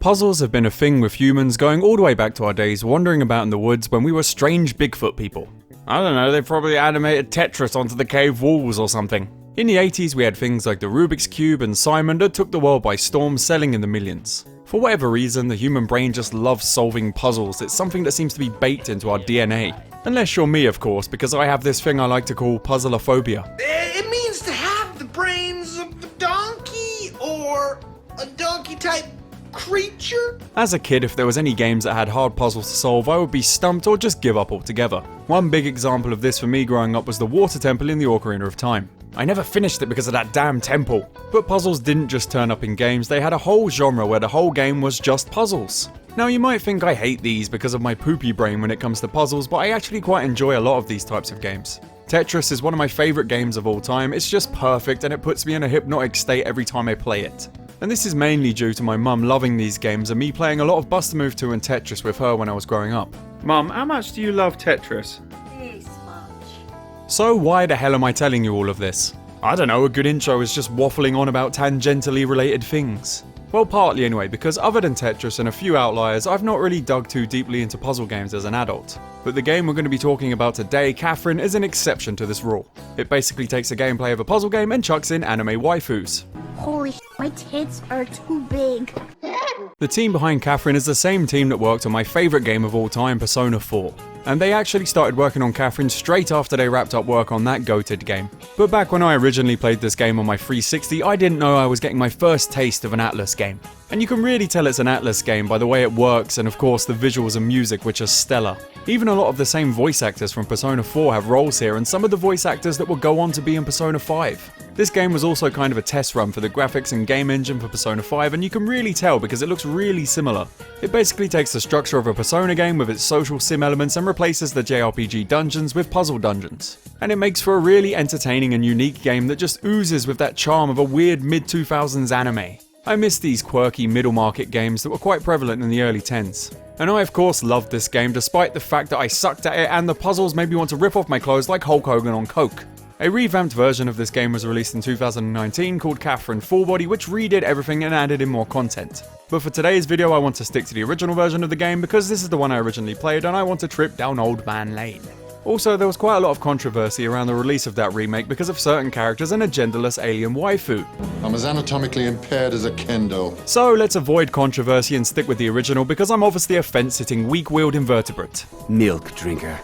Puzzles have been a thing with humans going all the way back to our days wandering about in the woods when we were strange Bigfoot people. I don't know, they probably animated Tetris onto the cave walls or something. In the 80s we had things like the Rubik's Cube and Simon that took the world by storm, selling in the millions. For whatever reason, the human brain just loves solving puzzles. It's something that seems to be baked into our DNA. Unless you're me, of course, because I have this thing I like to call puzzleophobia. It means to have the brains of a donkey or a donkey-type creature? As a kid, if there was any games that had hard puzzles to solve, I would be stumped or just give up altogether. One big example of this for me growing up was the water temple in the Ocarina of Time. I never finished it because of that damn temple. But puzzles didn't just turn up in games, they had a whole genre where the whole game was just puzzles. Now you might think I hate these because of my poopy brain when it comes to puzzles, but I actually quite enjoy a lot of these types of games. Tetris is one of my favourite games of all time. It's just perfect and it puts me in a hypnotic state every time I play it. And this is mainly due to my mum loving these games and me playing a lot of Bust-A-Move 2 and Tetris with her when I was growing up. Mum, how much do you love Tetris? This much. So why the hell am I telling you all of this? I don't know, a good intro is just waffling on about tangentially related things. Well, partly anyway, because other than Tetris and a few outliers, I've not really dug too deeply into puzzle games as an adult. But the game we're going to be talking about today, Catherine, is an exception to this rule. It basically takes the gameplay of a puzzle game and chucks in anime waifus. Holy sh**, my tits are too big. The team behind Catherine is the same team that worked on my favourite game of all time, Persona 4. And they actually started working on Catherine straight after they wrapped up work on that goated game. But back when I originally played this game on my 360, I didn't know I was getting my first taste of an Atlus game. And you can really tell it's an Atlus game by the way it works and of course the visuals and music, which are stellar. Even a lot of the same voice actors from Persona 4 have roles here, and some of the voice actors that will go on to be in Persona 5. This game was also kind of a test run for the graphics and game engine for Persona 5, and you can really tell because it looks really similar. It basically takes the structure of a Persona game with its social sim elements and replaces the JRPG dungeons with puzzle dungeons. And it makes for a really entertaining and unique game that just oozes with that charm of a weird mid-2000s anime. I miss these quirky middle market games that were quite prevalent in the early 10s. And I of course loved this game despite the fact that I sucked at it and the puzzles made me want to rip off my clothes like Hulk Hogan on coke. A revamped version of this game was released in 2019 called Catherine Full Body, which redid everything and added in more content. But for today's video I want to stick to the original version of the game because this is the one I originally played and I want to trip down Old Man Lane. Also, there was quite a lot of controversy around the release of that remake because of certain characters and a genderless alien waifu. I'm as anatomically impaired as a kendo. So let's avoid controversy and stick with the original because I'm obviously a fence-sitting, weak-willed invertebrate. Milk drinker.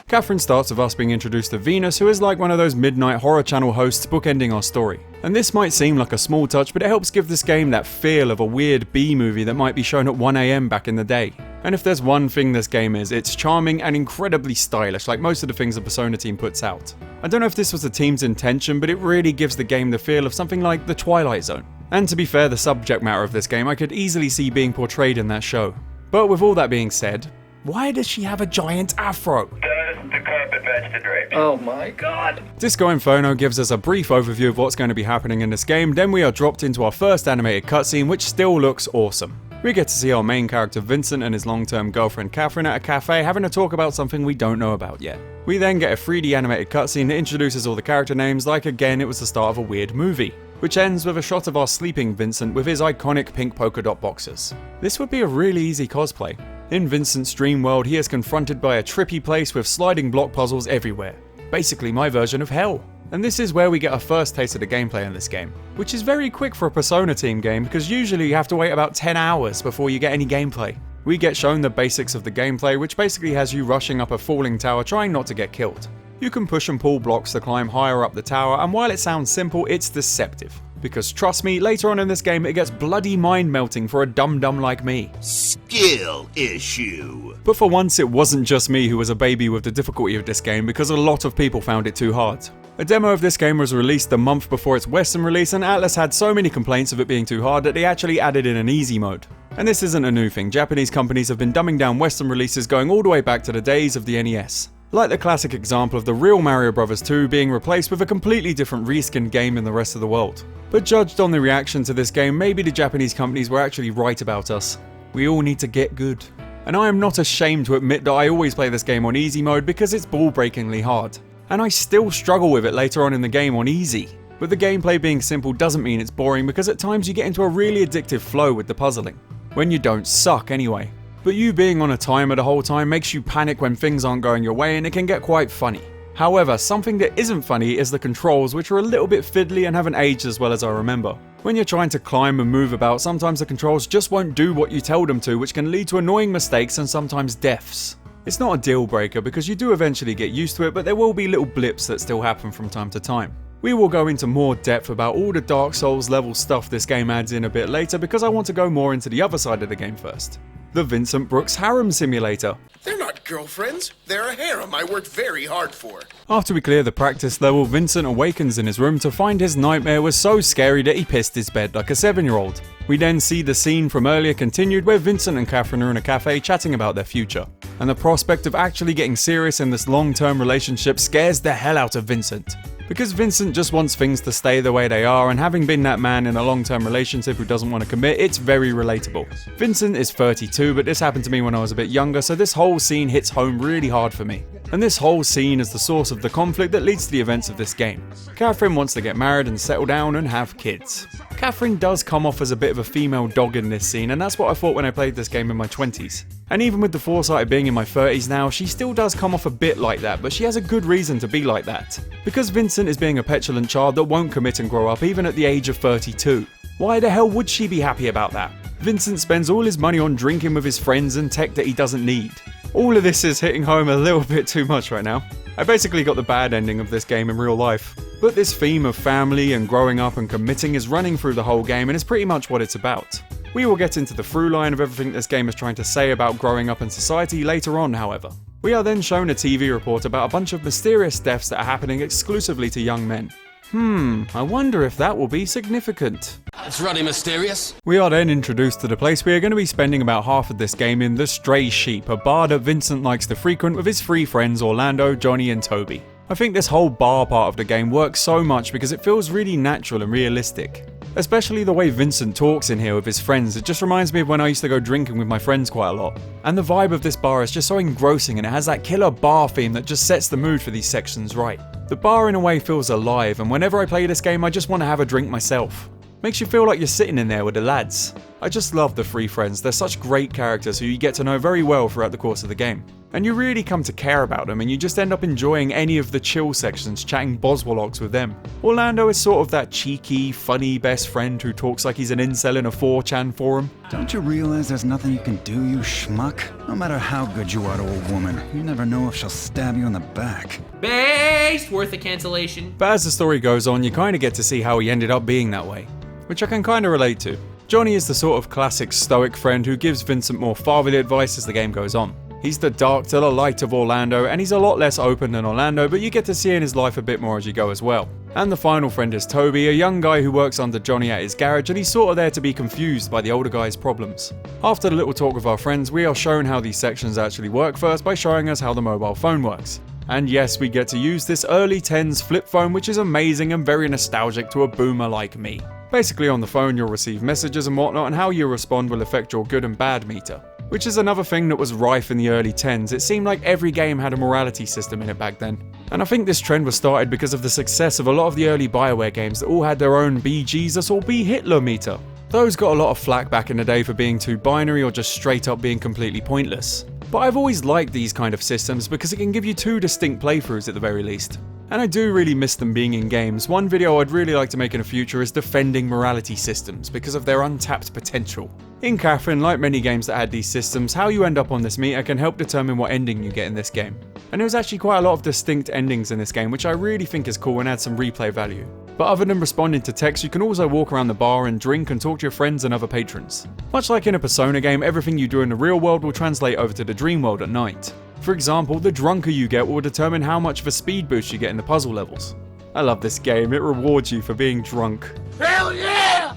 Catherine starts with us being introduced to Venus, who is like one of those midnight horror channel hosts bookending our story. And this might seem like a small touch, but it helps give this game that feel of a weird B-movie that might be shown at 1 AM back in the day. And if there's one thing this game is, it's charming and incredibly stylish, like most of the things the Persona team puts out. I don't know if this was the team's intention, but it really gives the game the feel of something like The Twilight Zone. And to be fair, the subject matter of this game I could easily see being portrayed in that show. But with all that being said, why does she have a giant afro? The carpet match the drapes. Oh my god. Disco Inferno gives us a brief overview of what's going to be happening in this game, then we are dropped into our first animated cutscene which still looks awesome. We get to see our main character Vincent and his long-term girlfriend Catherine at a cafe having a talk about something we don't know about yet. We then get a 3D animated cutscene that introduces all the character names like again it was the start of a weird movie, which ends with a shot of our sleeping Vincent with his iconic pink polka dot boxers. This would be a really easy cosplay. In Vincent's dream world, he is confronted by a trippy place with sliding block puzzles everywhere. Basically my version of hell. And this is where we get our first taste of the gameplay in this game, which is very quick for a Persona team game because usually you have to wait about 10 hours before you get any gameplay. We get shown the basics of the gameplay, which basically has you rushing up a falling tower trying not to get killed. You can push and pull blocks to climb higher up the tower, and while it sounds simple, it's deceptive. Because trust me, later on in this game it gets bloody mind-melting for a dum-dum like me. Skill issue. But for once it wasn't just me who was a baby with the difficulty of this game because a lot of people found it too hard. A demo of this game was released a month before its Western release, and Atlus had so many complaints of it being too hard that they actually added in an easy mode. And this isn't a new thing, Japanese companies have been dumbing down Western releases going all the way back to the days of the NES. Like the classic example of the real Mario Bros. 2 being replaced with a completely different reskinned game in the rest of the world. But judged on the reaction to this game, maybe the Japanese companies were actually right about us. We all need to get good. And I am not ashamed to admit that I always play this game on easy mode because it's ball-breakingly hard. And I still struggle with it later on in the game on easy. But the gameplay being simple doesn't mean it's boring, because at times you get into a really addictive flow with the puzzling. When you don't suck anyway. But you being on a timer the whole time makes you panic when things aren't going your way, and it can get quite funny. However, something that isn't funny is the controls, which are a little bit fiddly and haven't aged as well as I remember. When you're trying to climb and move about, sometimes the controls just won't do what you tell them to, which can lead to annoying mistakes and sometimes deaths. It's not a deal breaker because you do eventually get used to it, but there will be little blips that still happen from time to time. We will go into more depth about all the Dark Souls level stuff this game adds in a bit later, because I want to go more into the other side of the game first. The Vincent Brooks Harem Simulator. They're not girlfriends. They're a harem I worked very hard for. After we clear the practice level, Vincent awakens in his room to find his nightmare was so scary that he pissed his bed like a 7-year-old. We then see the scene from earlier continued, where Vincent and Catherine are in a cafe chatting about their future. And the prospect of actually getting serious in this long-term relationship scares the hell out of Vincent. Because Vincent just wants things to stay the way they are, and having been that man in a long-term relationship who doesn't want to commit, it's very relatable. Vincent is 32, but this happened to me when I was a bit younger, so this whole scene hits home really hard for me. And this whole scene is the source of the conflict that leads to the events of this game. Catherine wants to get married and settle down and have kids. Catherine does come off as a bit of a female dog in this scene, and that's what I thought when I played this game in my 20s. And even with the foresight of being in my 30s now, she still does come off a bit like that, but she has a good reason to be like that. Because Vincent is being a petulant child that won't commit and grow up even at the age of 32. Why the hell would she be happy about that? Vincent spends all his money on drinking with his friends and tech that he doesn't need. All of this is hitting home a little bit too much right now. I basically got the bad ending of this game in real life. But this theme of family and growing up and committing is running through the whole game, and is pretty much what it's about. We will get into the through line of everything this game is trying to say about growing up in society later on, however. We are then shown a TV report about a bunch of mysterious deaths that are happening exclusively to young men. I wonder if that will be significant. It's really mysterious. We are then introduced to the place we are going to be spending about half of this game in, the Stray Sheep, a bar that Vincent likes to frequent with his 3 friends Orlando, Johnny and Toby. I think this whole bar part of the game works so much because it feels really natural and realistic. Especially the way Vincent talks in here with his friends, it just reminds me of when I used to go drinking with my friends quite a lot. And the vibe of this bar is just so engrossing, and it has that killer bar theme that just sets the mood for these sections right. The bar in a way feels alive, and whenever I play this game I just want to have a drink myself. Makes you feel like you're sitting in there with the lads. I just love the 3 friends, they're such great characters who you get to know very well throughout the course of the game. And you really come to care about them, and you just end up enjoying any of the chill sections, chatting boswallogs with them. Orlando is sort of that cheeky, funny best friend who talks like he's an incel in a 4chan forum. Don't you realize there's nothing you can do, you schmuck? No matter how good you are to a woman, you never know if she'll stab you in the back. Based worth a cancellation. But as the story goes on, you kinda get to see how he ended up being that way, which I can kinda relate to. Johnny is the sort of classic stoic friend who gives Vincent more fatherly advice as the game goes on. He's the dark to the light of Orlando, and he's a lot less open than Orlando, but you get to see in his life a bit more as you go as well. And the final friend is Toby, a young guy who works under Johnny at his garage, and he's sort of there to be confused by the older guy's problems. After the little talk with our friends, we are shown how these sections actually work first by showing us how the mobile phone works. And yes, we get to use this early 10s flip phone, which is amazing and very nostalgic to a boomer like me. Basically on the phone you'll receive messages and whatnot, and how you respond will affect your good and bad meter. Which is another thing that was rife in the early 10s, it seemed like every game had a morality system in it back then. And I think this trend was started because of the success of a lot of the early BioWare games that all had their own Be Jesus or Be Hitler meter. Those got a lot of flack back in the day for being too binary or just straight up being completely pointless. But I've always liked these kind of systems because it can give you 2 distinct playthroughs at the very least. And I do really miss them being in games. One video I'd really like to make in the future is defending morality systems because of their untapped potential. In Catherine, like many games that had these systems, how you end up on this meter can help determine what ending you get in this game. And there's actually quite a lot of distinct endings in this game, which I really think is cool and adds some replay value. But other than responding to text, you can also walk around the bar and drink and talk to your friends and other patrons. Much like in a Persona game, everything you do in the real world will translate over to the dream world at night. For example, the drunker you get will determine how much of a speed boost you get in the puzzle levels. I love this game, it rewards you for being drunk. Hell yeah!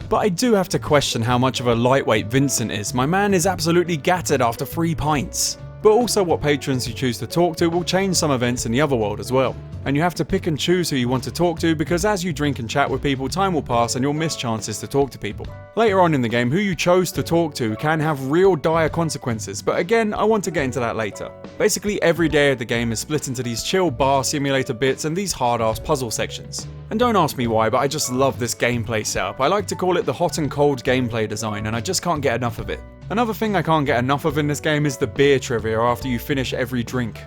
But I do have to question how much of a lightweight Vincent is. My man is absolutely gattered after 3 pints. but also what patrons you choose to talk to will change some events in the other world as well. And you have to pick and choose who you want to talk to, because as you drink and chat with people, time will pass and you'll miss chances to talk to people. Later on in the game, who you chose to talk to can have real dire consequences, but again, I want to get into that later. Basically, every day of the game is split into these chill bar simulator bits and these hard-ass puzzle sections. And don't ask me why, but I just love this gameplay setup. I like to call it the hot and cold gameplay design, and I just can't get enough of it. Another thing I can't get enough of in this game is the beer trivia after you finish every drink.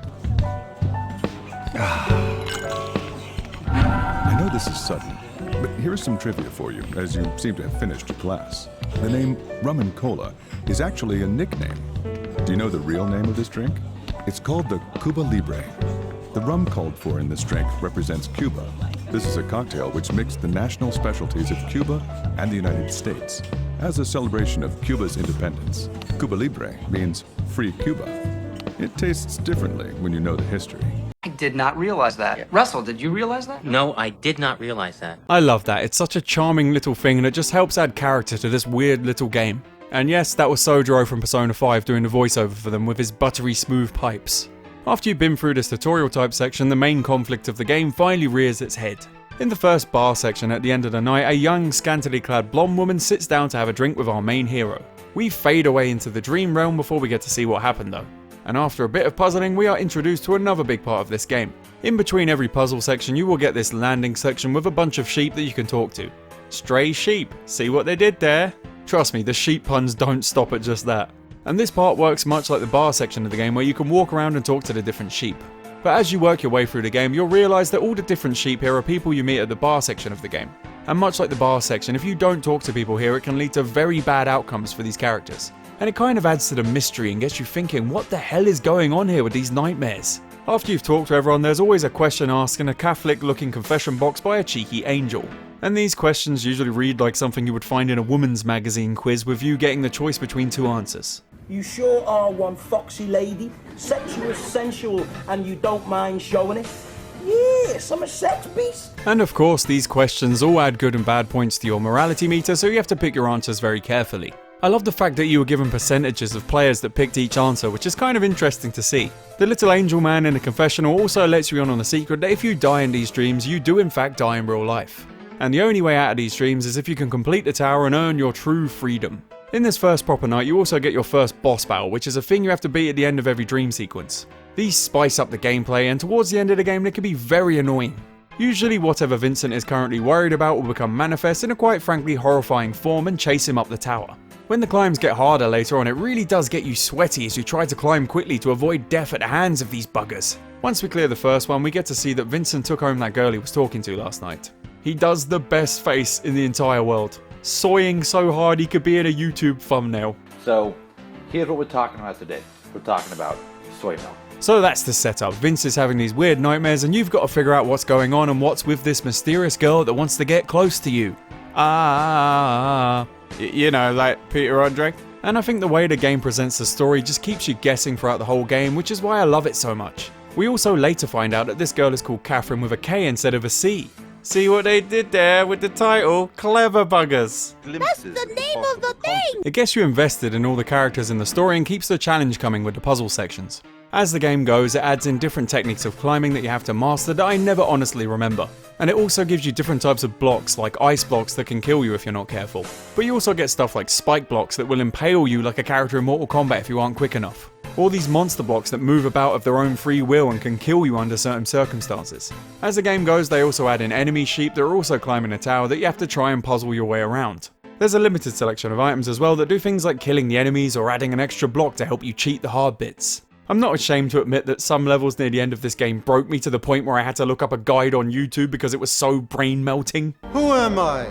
I know this is sudden, but here's some trivia for you, as you seem to have finished your class. The name Rum and Cola is actually a nickname. Do you know the real name of this drink? It's called the Cuba Libre. The rum called for in this drink represents Cuba. This is a cocktail which mixed the national specialties of Cuba and the United States. As a celebration of Cuba's independence, Cuba Libre means free Cuba. It tastes differently when you know the history. I did not realize that. Russell, did you realize that? No, I did not realize that. I love that. It's such a charming little thing and it just helps add character to this weird little game. And yes, that was Sojiro from Persona 5 doing the voiceover for them with his buttery smooth pipes. After you've been through this tutorial type section, the main conflict of the game finally rears its head. In the first bar section at the end of the night, a young, scantily clad blonde woman sits down to have a drink with our main hero. We fade away into the dream realm before we get to see what happened though. And after a bit of puzzling, we are introduced to another big part of this game. In between every puzzle section, you will get this landing section with a bunch of sheep that you can talk to. Stray sheep, see what they did there? Trust me, the sheep puns don't stop at just that. And this part works much like the bar section of the game where you can walk around and talk to the different sheep. But as you work your way through the game, you'll realise that all the different sheep here are people you meet at the bar section of the game. And much like the bar section, if you don't talk to people here, it can lead to very bad outcomes for these characters. And it kind of adds to the mystery and gets you thinking, what the hell is going on here with these nightmares? After you've talked to everyone, there's always a question asked in a Catholic-looking confession box by a cheeky angel. And these questions usually read like something you would find in a woman's magazine quiz with you getting the choice between two answers. You sure are one foxy lady, sexual, sensual, and you don't mind showing it? Yes, I'm a sex beast. And of course, these questions all add good and bad points to your morality meter, so you have to pick your answers very carefully. I love the fact that you were given percentages of players that picked each answer, which is kind of interesting to see. The little angel man in the confessional also lets you in on a secret that if you die in these dreams, you do in fact die in real life. And the only way out of these dreams is if you can complete the tower and earn your true freedom. In this first proper night, you also get your first boss battle, which is a thing you have to beat at the end of every dream sequence. These spice up the gameplay, and towards the end of the game they can be very annoying. Usually whatever Vincent is currently worried about will become manifest in a quite frankly horrifying form and chase him up the tower. When the climbs get harder later on, it really does get you sweaty as you try to climb quickly to avoid death at the hands of these buggers. Once we clear the first one, we get to see that Vincent took home that girl he was talking to last night. He does the best face in the entire world. Soying so hard he could be in a YouTube thumbnail. So, here's what we're talking about today. We're talking about soy milk. So that's the setup. Vince is having these weird nightmares and you've got to figure out what's going on and what's with this mysterious girl that wants to get close to you. You know, like Peter Andre. And I think the way the game presents the story just keeps you guessing throughout the whole game, which is why I love it so much. We also later find out that this girl is called Catherine with a K instead of a C. See what they did there with the title? Clever buggers. That's the name of the thing! It gets you invested in all the characters in the story and keeps the challenge coming with the puzzle sections. As the game goes, it adds in different techniques of climbing that you have to master that I never honestly remember. And it also gives you different types of blocks, like ice blocks that can kill you if you're not careful. But you also get stuff like spike blocks that will impale you like a character in Mortal Kombat if you aren't quick enough. Or these monster blocks that move about of their own free will and can kill you under certain circumstances. As the game goes, they also add in enemy sheep that are also climbing a tower that you have to try and puzzle your way around. There's a limited selection of items as well that do things like killing the enemies or adding an extra block to help you cheat the hard bits. I'm not ashamed to admit that some levels near the end of this game broke me to the point where I had to look up a guide on YouTube because it was so brain melting. Who am I?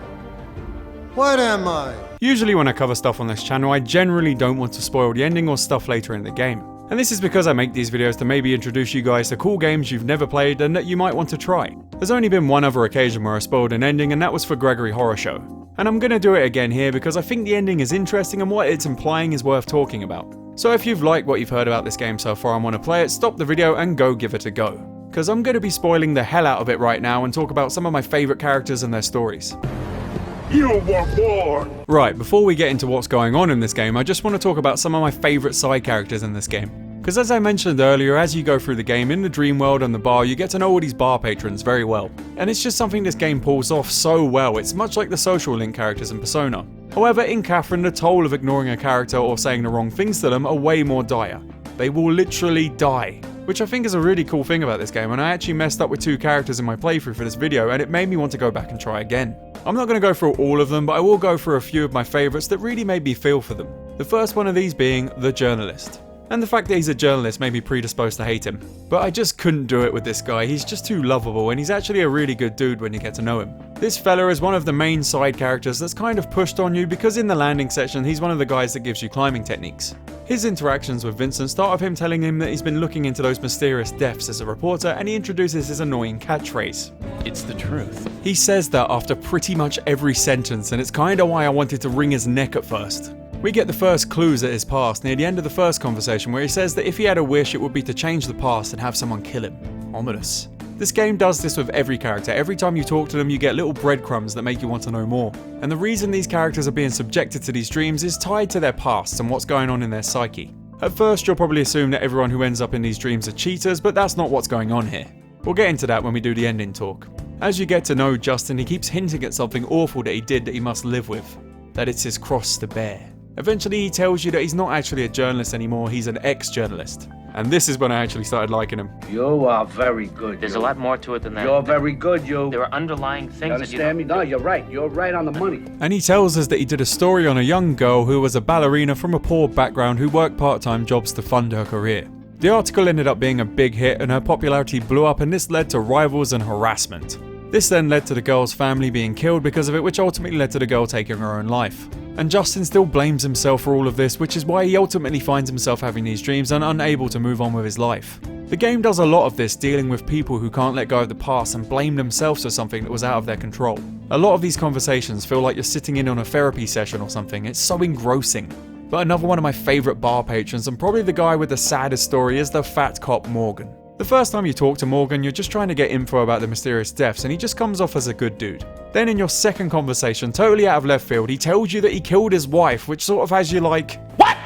What am I? Usually when I cover stuff on this channel, I generally don't want to spoil the ending or stuff later in the game. And this is because I make these videos to maybe introduce you guys to cool games you've never played and that you might want to try. There's only been one other occasion where I spoiled an ending, and that was for Gregory Horror Show. And I'm gonna do it again here because I think the ending is interesting and what it's implying is worth talking about. So if you've liked what you've heard about this game so far and want to play it, stop the video and go give it a go. Because I'm going to be spoiling the hell out of it right now and talk about some of my favourite characters and their stories. You were born! Right, before we get into what's going on in this game, I just want to talk about some of my favourite side characters in this game. Because as I mentioned earlier, as you go through the game in the dream world and the bar, you get to know all these bar patrons very well. And it's just something this game pulls off so well. It's much like the social link characters in Persona. However, in Catherine, the toll of ignoring a character or saying the wrong things to them are way more dire. They will literally die, which I think is a really cool thing about this game, and I actually messed up with 2 characters in my playthrough for this video, and it made me want to go back and try again. I'm not going to go through all of them, but I will go through a few of my favourites that really made me feel for them. The first one of these being the journalist. And the fact that he's a journalist made me predisposed to hate him. But I just couldn't do it with this guy. He's just too lovable, and he's actually a really good dude when you get to know him. This fella is one of the main side characters that's kind of pushed on you because in the landing section he's one of the guys that gives you climbing techniques. His interactions with Vincent start with him telling him that he's been looking into those mysterious deaths as a reporter, and he introduces his annoying catchphrase. It's the truth. He says that after pretty much every sentence, and it's kinda why I wanted to wring his neck at first. We get the first clues at his past near the end of the first conversation, where he says that if he had a wish it would be to change the past and have someone kill him. Ominous. This game does this with every character. Every time you talk to them you get little breadcrumbs that make you want to know more. And the reason these characters are being subjected to these dreams is tied to their pasts and what's going on in their psyche. At first you'll probably assume that everyone who ends up in these dreams are cheaters, but that's not what's going on here. We'll get into that when we do the ending talk. As you get to know Justin, he keeps hinting at something awful that he did that he must live with. That it's his cross to bear. Eventually he tells you that he's not actually a journalist anymore, he's an ex-journalist. And this is when I actually started liking him. You are very good. There's a lot more to it than that. You're very good, you. There are underlying things that you understand me? No, you're right. You're right on the money. And he tells us that he did a story on a young girl who was a ballerina from a poor background who worked part-time jobs to fund her career. The article ended up being a big hit and her popularity blew up, and this led to rivals and harassment. This then led to the girl's family being killed because of it, which ultimately led to the girl taking her own life. And Justin still blames himself for all of this, which is why he ultimately finds himself having these dreams and unable to move on with his life. The game does a lot of this, dealing with people who can't let go of the past and blame themselves for something that was out of their control. A lot of these conversations feel like you're sitting in on a therapy session or something. It's so engrossing. But another one of my favourite bar patrons, and probably the guy with the saddest story, is the fat cop Morgan. The first time you talk to Morgan, you're just trying to get info about the mysterious deaths, and he just comes off as a good dude. Then in your second conversation, totally out of left field, he tells you that he killed his wife, which sort of has you like, what?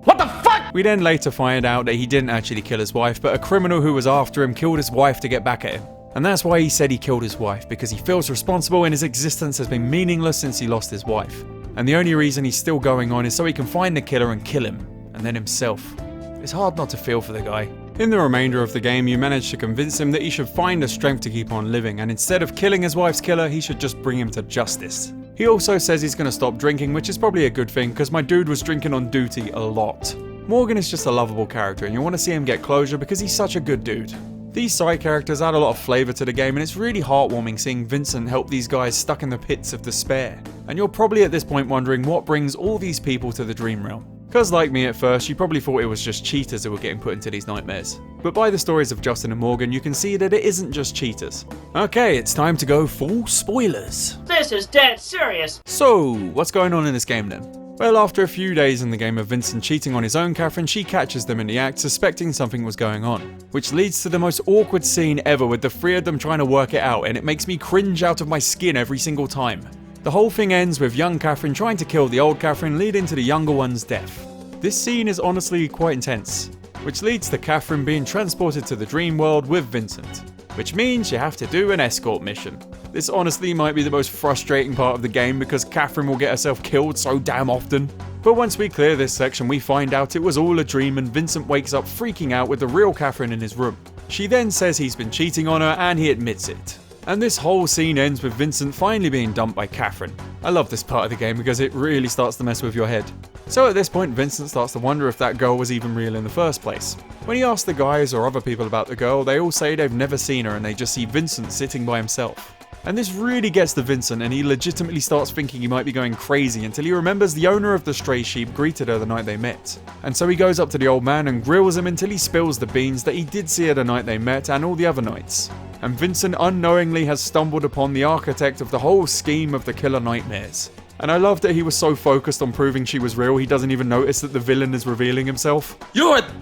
What the fuck? We then later find out that he didn't actually kill his wife, but a criminal who was after him killed his wife to get back at him. And that's why he said he killed his wife, because he feels responsible and his existence has been meaningless since he lost his wife. And the only reason he's still going on is so he can find the killer and kill him, and then himself. It's hard not to feel for the guy. In the remainder of the game, you manage to convince him that he should find the strength to keep on living, and instead of killing his wife's killer, he should just bring him to justice. He also says he's going to stop drinking, which is probably a good thing, because my dude was drinking on duty a lot. Morgan is just a lovable character, and you want to see him get closure because he's such a good dude. These side characters add a lot of flavour to the game, and it's really heartwarming seeing Vincent help these guys stuck in the pits of despair. And you're probably at this point wondering what brings all these people to the dream realm. Because like me at first, you probably thought it was just cheaters who were getting put into these nightmares. But by the stories of Justin and Morgan, you can see that it isn't just cheaters. Okay, it's time to go full spoilers. This is dead serious. So, what's going on in this game then? Well, after a few days in the game of Vincent cheating on his own Catherine, she catches them in the act, suspecting something was going on. Which leads to the most awkward scene ever with the three of them trying to work it out, and it makes me cringe out of my skin every single time. The whole thing ends with young Catherine trying to kill the old Catherine, leading to the younger one's death. This scene is honestly quite intense, which leads to Catherine being transported to the dream world with Vincent, which means you have to do an escort mission. This honestly might be the most frustrating part of the game because Catherine will get herself killed so damn often. But once we clear this section, we find out it was all a dream and Vincent wakes up freaking out with the real Catherine in his room. She then says he's been cheating on her and he admits it. And this whole scene ends with Vincent finally being dumped by Catherine. I love this part of the game because it really starts to mess with your head. So at this point, Vincent starts to wonder if that girl was even real in the first place. When he asks the guys or other people about the girl, they all say they've never seen her and they just see Vincent sitting by himself. And this really gets to Vincent, and he legitimately starts thinking he might be going crazy until he remembers the owner of the stray sheep greeted her the night they met. And so he goes up to the old man and grills him until he spills the beans that he did see her the night they met and all the other nights. And Vincent unknowingly has stumbled upon the architect of the whole scheme of the killer nightmares. And I love that he was so focused on proving she was real, he doesn't even notice that the villain is revealing himself. You're a...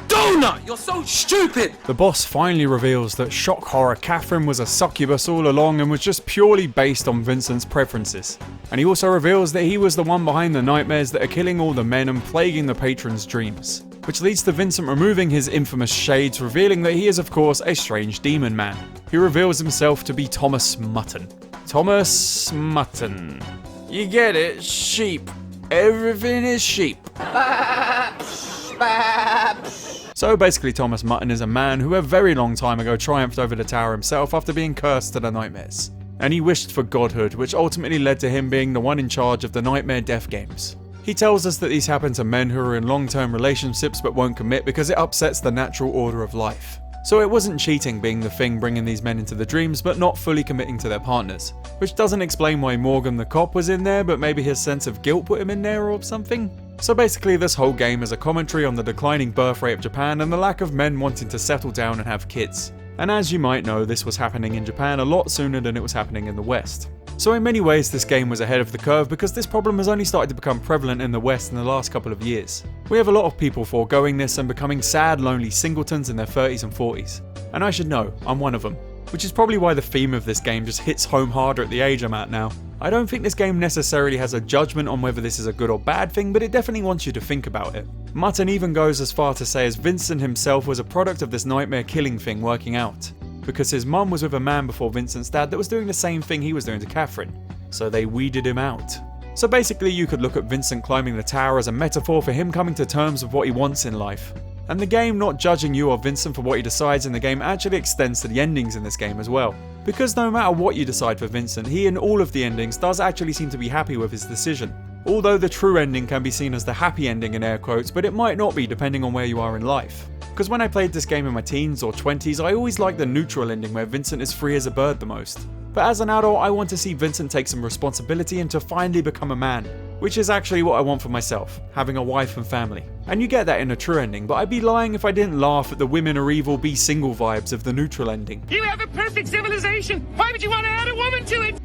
Don't not! You're so stupid! The boss finally reveals that shock horror Catherine was a succubus all along and was just purely based on Vincent's preferences. And he also reveals that he was the one behind the nightmares that are killing all the men and plaguing the patrons' dreams. Which leads to Vincent removing his infamous shades, revealing that he is of course a strange demon man. He reveals himself to be Thomas Mutton. Thomas Mutton. You get it, sheep. Everything is sheep. So basically Thomas Mutton is a man who a very long time ago triumphed over the tower himself after being cursed to the nightmares. And he wished for godhood, which ultimately led to him being the one in charge of the Nightmare Death Games. He tells us that these happen to men who are in long-term relationships but won't commit because it upsets the natural order of life. So it wasn't cheating being the thing bringing these men into the dreams but not fully committing to their partners. Which doesn't explain why Morgan the cop was in there, but maybe his sense of guilt put him in there or something? So basically this whole game is a commentary on the declining birth rate of Japan and the lack of men wanting to settle down and have kids. And as you might know, this was happening in Japan a lot sooner than it was happening in the West. So in many ways this game was ahead of the curve because this problem has only started to become prevalent in the West in the last couple of years. We have a lot of people foregoing this and becoming sad, lonely singletons in their 30s and 40s. And I should know, I'm one of them. Which is probably why the theme of this game just hits home harder at the age I'm at now. I don't think this game necessarily has a judgment on whether this is a good or bad thing, but it definitely wants you to think about it. Mutton even goes as far to say as Vincent himself was a product of this nightmare killing thing working out. Because his mum was with a man before Vincent's dad that was doing the same thing he was doing to Catherine. So they weeded him out. So basically you could look at Vincent climbing the tower as a metaphor for him coming to terms with what he wants in life. And the game not judging you or Vincent for what he decides in the game actually extends to the endings in this game as well. Because no matter what you decide for Vincent, he in all of the endings does actually seem to be happy with his decision. Although the true ending can be seen as the happy ending in air quotes, but it might not be depending on where you are in life. Because when I played this game in my teens or 20s, I always liked the neutral ending where Vincent is free as a bird the most. But as an adult, I want to see Vincent take some responsibility and to finally become a man. Which is actually what I want for myself, having a wife and family. And you get that in a true ending, but I'd be lying if I didn't laugh at the women are evil, be single vibes of the neutral ending. You have a perfect civilization! Why would you want to add a woman to it?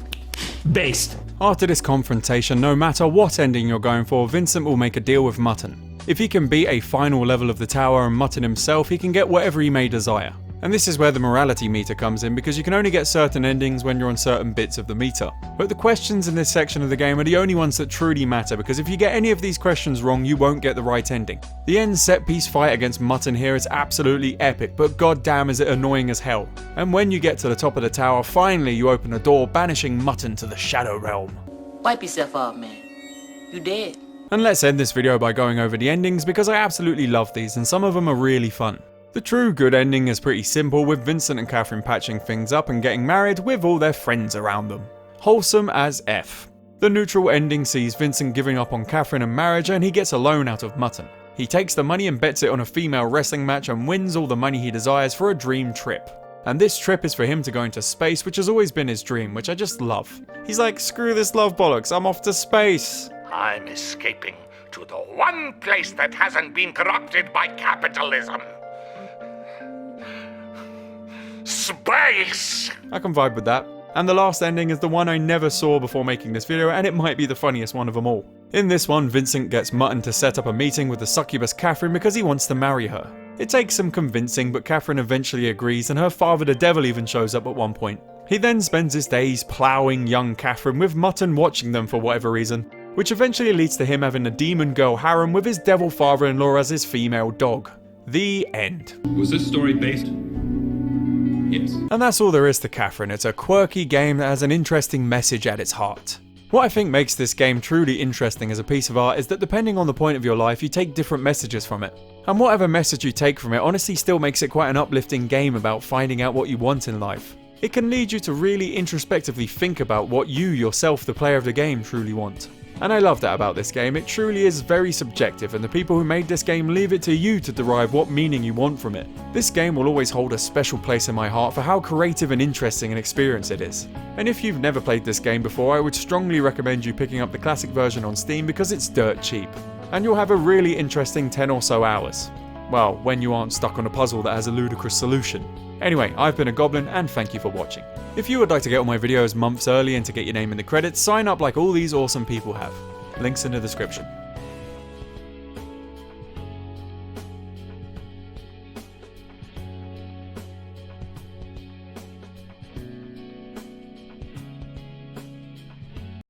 Based. After this confrontation, no matter what ending you're going for, Vincent will make a deal with Mutton. If he can beat a final level of the tower and Mutton himself, he can get whatever he may desire. And this is where the morality meter comes in, because you can only get certain endings when you're on certain bits of the meter. But the questions in this section of the game are the only ones that truly matter, because if you get any of these questions wrong, you won't get the right ending. The end set piece fight against Mutton here is absolutely epic, but goddamn is it annoying as hell. And when you get to the top of the tower, finally you open a door banishing Mutton to the Shadow Realm. Wipe yourself off, man. You dead. And let's end this video by going over the endings, because I absolutely love these and some of them are really fun. The true good ending is pretty simple, with Vincent and Catherine patching things up and getting married with all their friends around them. Wholesome as F. The neutral ending sees Vincent giving up on Catherine and marriage, and he gets a loan out of Mutton. He takes the money and bets it on a female wrestling match and wins all the money he desires for a dream trip. And this trip is for him to go into space, which has always been his dream, which I just love. He's like, screw this love bollocks, I'm off to space. I'm escaping to the one place that hasn't been corrupted by capitalism. Space! I can vibe with that. And the last ending is the one I never saw before making this video, and it might be the funniest one of them all. In this one, Vincent gets Mutton to set up a meeting with the succubus Catherine because he wants to marry her. It takes some convincing, but Catherine eventually agrees, and her father the devil even shows up at one point. He then spends his days ploughing young Catherine, with Mutton watching them for whatever reason, which eventually leads to him having a demon girl harem with his devil father-in-law as his female dog. The end. Was this story based? Yes. And that's all there is to Catherine. It's a quirky game that has an interesting message at its heart. What I think makes this game truly interesting as a piece of art is that depending on the point of your life, you take different messages from it. And whatever message you take from it honestly still makes it quite an uplifting game about finding out what you want in life. It can lead you to really introspectively think about what you yourself, the player of the game, truly want. And I love that about this game. It truly is very subjective, and the people who made this game leave it to you to derive what meaning you want from it. This game will always hold a special place in my heart for how creative and interesting an experience it is. And if you've never played this game before, I would strongly recommend you picking up the classic version on Steam because it's dirt cheap. And you'll have a really interesting 10 or so hours. Well, when you aren't stuck on a puzzle that has a ludicrous solution. Anyway, I've been a Goblin, and thank you for watching. If you would like to get all my videos months early and to get your name in the credits, sign up like all these awesome people have. Links in the description.